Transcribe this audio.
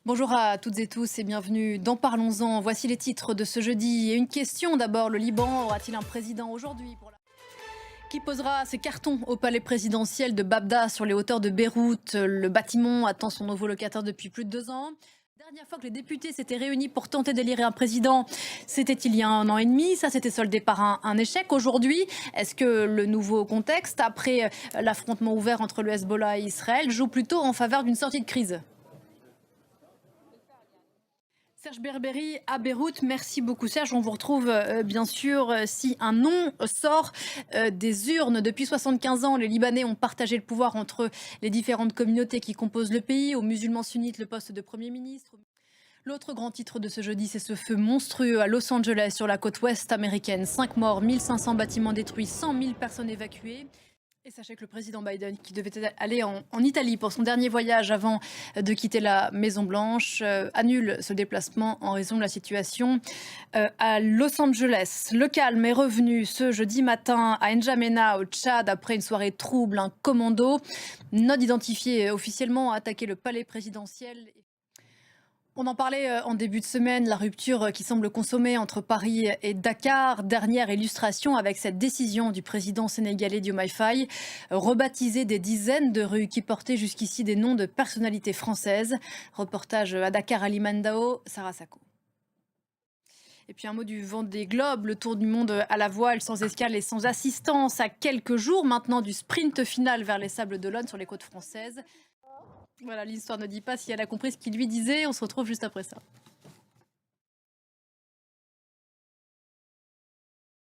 Bonjour à toutes et tous et bienvenue dans Parlons-en. Voici les titres de ce jeudi. Et une question d'abord, le Liban aura-t-il un président aujourd'hui Qui posera ses cartons au palais présidentiel de Babda sur les hauteurs de Beyrouth? Le bâtiment attend son nouveau locataire depuis plus de 2 ans. La dernière fois que les députés s'étaient réunis pour tenter d'élire un président, c'était il y a 1 an et demi. Ça s'était soldé par un échec. Aujourd'hui, est-ce que le nouveau contexte, après l'affrontement ouvert entre le Hezbollah et Israël, joue plutôt en faveur d'une sortie de crise? Serge Berberi à Beyrouth, merci beaucoup Serge. On vous retrouve bien sûr si un nom sort des urnes. Depuis 75 ans, les Libanais ont partagé le pouvoir entre les différentes communautés qui composent le pays. Aux musulmans sunnites, le poste de Premier ministre. L'autre grand titre de ce jeudi, c'est ce feu monstrueux à Los Angeles sur la côte ouest américaine. 5 morts, 1500 bâtiments détruits, 100 000 personnes évacuées. Et sachez que le président Biden, qui devait aller en Italie pour son dernier voyage avant de quitter la Maison-Blanche, annule ce déplacement en raison de la situation à Los Angeles. Le calme est revenu ce jeudi matin à N'Djamena, au Tchad, après une soirée trouble. Un commando non identifié officiellement a attaqué le palais présidentiel. On en parlait en début de semaine, la rupture qui semble consommer entre Paris et Dakar. Dernière illustration avec cette décision du président sénégalais Diomaye Faye, rebaptiser des dizaines de rues qui portaient jusqu'ici des noms de personnalités françaises. Reportage à Dakar, Ali Mandao, Sarah Sako. Et puis un mot du Vendée Globe, le tour du monde à la voile, sans escale et sans assistance, à quelques jours maintenant du sprint final vers les Sables d'Olonne sur les côtes françaises. Voilà, l'histoire ne dit pas si elle a compris ce qu'il lui disait. On se retrouve juste après ça.